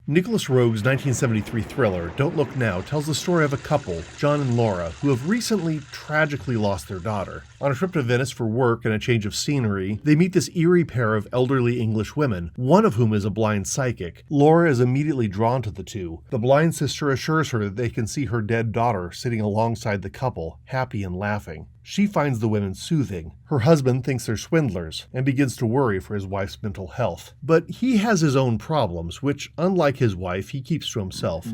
Nicholas Roeg's 1973 thriller, Don't Look Now, tells the story of a couple, John and Laura, who have recently tragically lost their daughter. On a trip to Venice for work and a change of scenery, they meet this eerie pair of elderly English women, one of whom is a blind psychic. Laura is immediately drawn to the two. The blind sister assures her that they can see her dead daughter sitting alongside the couple, happy and laughing. She finds the women soothing. Her husband thinks they're swindlers and begins to worry for his wife's mental health. But he has his own problems, which, unlike his wife, he keeps to himself.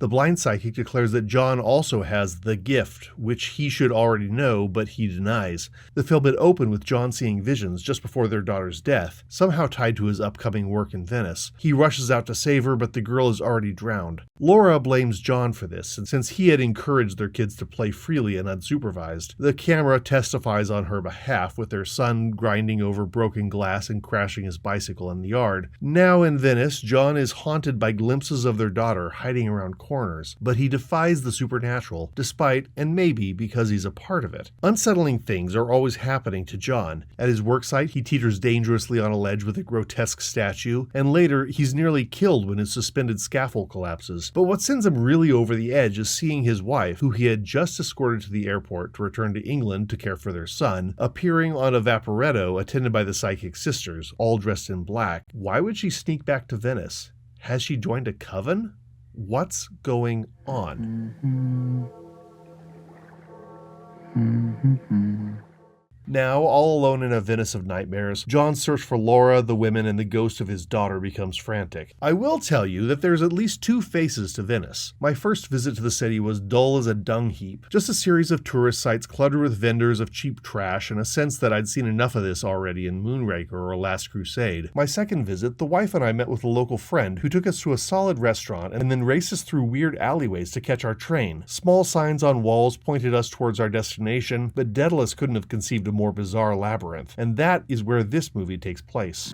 The blind psychic declares that John also has the gift, which he should already know, but he denies. The film had opened with John seeing visions just before their daughter's death, somehow tied to his upcoming work in Venice. He rushes out to save her, but the girl is already drowned. Laura blames John for this, and since he had encouraged their kids to play freely and unsupervised, the camera testifies on her behalf, with their son grinding over broken glass and crashing his bicycle in the yard. Now in Venice, John is haunted by glimpses of their daughter hiding around corners, but he defies the supernatural, despite, and maybe because he's a part of it. Unsettling things are always happening to John. At his worksite, he teeters dangerously on a ledge with a grotesque statue, and later, he's nearly killed when his suspended scaffold collapses. But what sends him really over the edge is seeing his wife, who he had just escorted to the airport to return to England to care for their son, appearing on a vaporetto attended by the psychic sisters, all dressed in black. Why would she sneak back to Venice? Has she joined a coven? What's going on? Now, all alone in a Venice of nightmares, John's search for Laura, the women, and the ghost of his daughter becomes frantic. I will tell you that there's at least two faces to Venice. My first visit to the city was dull as a dung heap, just a series of tourist sites cluttered with vendors of cheap trash and a sense that I'd seen enough of this already in Moonraker or Last Crusade. My second visit, the wife and I met with a local friend who took us to a solid restaurant and then raced us through weird alleyways to catch our train. Small signs on walls pointed us towards our destination, but Daedalus couldn't have conceived a more bizarre labyrinth, and that is where this movie takes place.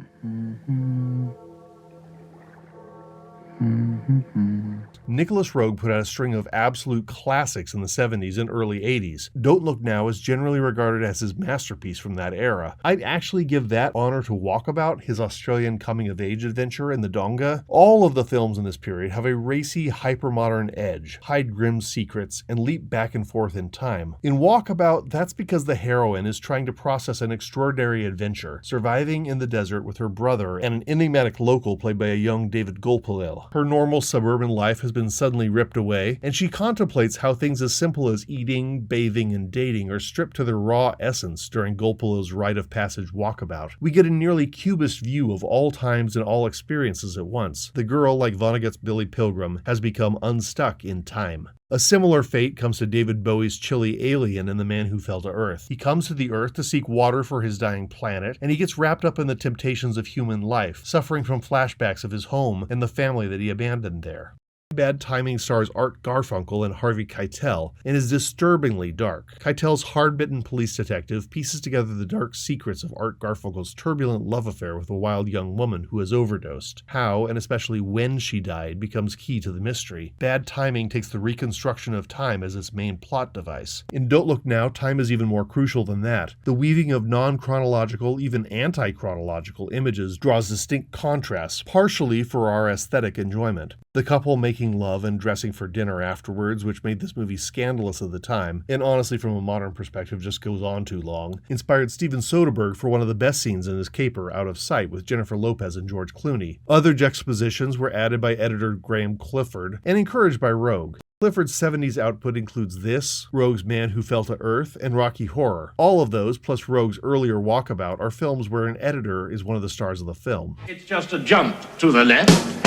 Nicholas Roeg put out a string of absolute classics in the 70s and early 80s. Don't Look Now is generally regarded as his masterpiece from that era. I'd actually give that honor to Walkabout, his Australian coming-of-age adventure in the Donga. All of the films in this period have a racy, hyper-modern edge, hide grim secrets, and leap back and forth in time. In Walkabout, that's because the heroine is trying to process an extraordinary adventure, surviving in the desert with her brother and an enigmatic local played by a young David Gulpilil. Her normal suburban life has been suddenly ripped away, and she contemplates how things as simple as eating, bathing, and dating are stripped to their raw essence during Gulpilil's rite of passage walkabout. We get a nearly cubist view of all times and all experiences at once. The girl, like Vonnegut's Billy Pilgrim, has become unstuck in time. A similar fate comes to David Bowie's chilly alien in The Man Who Fell to Earth. He comes to the Earth to seek water for his dying planet, and he gets wrapped up in the temptations of human life, suffering from flashbacks of his home and the family that he abandoned there. Bad Timing stars Art Garfunkel and Harvey Keitel and is disturbingly dark. Keitel's hard-bitten police detective pieces together the dark secrets of Art Garfunkel's turbulent love affair with a wild young woman who has overdosed. How, and especially when she died, becomes key to the mystery. Bad Timing takes the reconstruction of time as its main plot device. In Don't Look Now, time is even more crucial than that. The weaving of non-chronological, even anti-chronological images draws distinct contrasts, partially for our aesthetic enjoyment. The couple making love and dressing for dinner afterwards, which made this movie scandalous at the time, and honestly from a modern perspective just goes on too long, inspired Steven Soderbergh for one of the best scenes in his caper, Out of Sight, with Jennifer Lopez and George Clooney. Other juxtapositions were added by editor Graham Clifford and encouraged by Roeg. Clifford's 70s output includes this, Roeg's Man Who Fell to Earth, and Rocky Horror. All of those, plus Roeg's earlier Walkabout, are films where an editor is one of the stars of the film. It's just a jump to the left.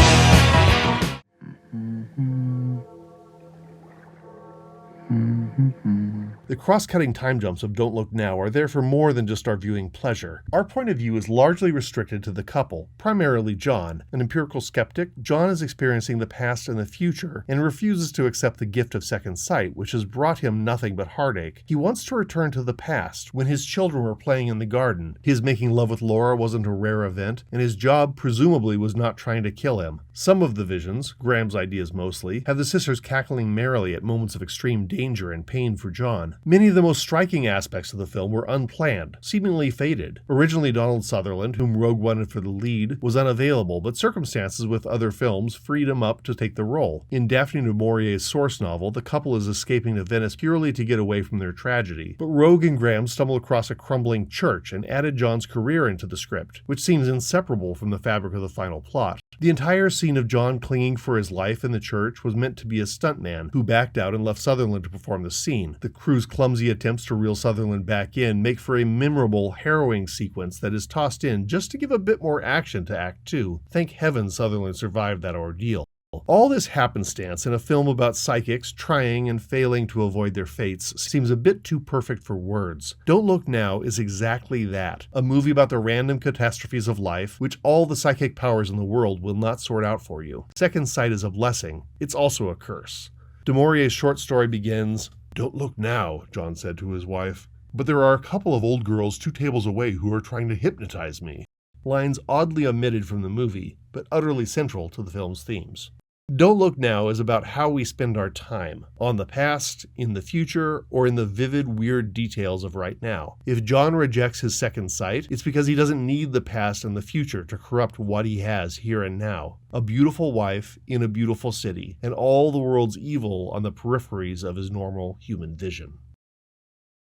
The cross-cutting time jumps of Don't Look Now are there for more than just our viewing pleasure. Our point of view is largely restricted to the couple, primarily John. An empirical skeptic, John is experiencing the past and the future and refuses to accept the gift of second sight, which has brought him nothing but heartache. He wants to return to the past, when his children were playing in the garden. His making love with Laura wasn't a rare event, and his job presumably was not trying to kill him. Some of the visions, Graham's ideas mostly, have the sisters cackling merrily at moments of extreme danger and pain for John. Many of the most striking aspects of the film were unplanned, seemingly fated. Originally, Donald Sutherland, whom Roeg wanted for the lead, was unavailable, but circumstances with other films freed him up to take the role. In Daphne du Maurier's source novel, the couple is escaping to Venice purely to get away from their tragedy. But Roeg and Graham stumble across a crumbling church and added John's career into the script, which seems inseparable from the fabric of the final plot. The entire scene of John clinging for his life in the church was meant to be a stuntman who backed out and left Sutherland to perform the scene. The crew's clumsy attempts to reel Sutherland back in make for a memorable, harrowing sequence that is tossed in just to give a bit more action to Act 2. Thank heaven Sutherland survived that ordeal. All this happenstance in a film about psychics trying and failing to avoid their fates seems a bit too perfect for words. Don't Look Now is exactly that, a movie about the random catastrophes of life, which all the psychic powers in the world will not sort out for you. Second sight is a blessing. It's also a curse. Du Maurier's short story begins, "Don't look now," John said to his wife, "but there are a couple of old girls 2 tables away who are trying to hypnotize me." Lines oddly omitted from the movie, but utterly central to the film's themes. Don't Look Now is about how we spend our time, on the past, in the future, or in the vivid, weird details of right now. If John rejects his second sight, it's because he doesn't need the past and the future to corrupt what he has here and now. A beautiful wife in a beautiful city, and all the world's evil on the peripheries of his normal human vision.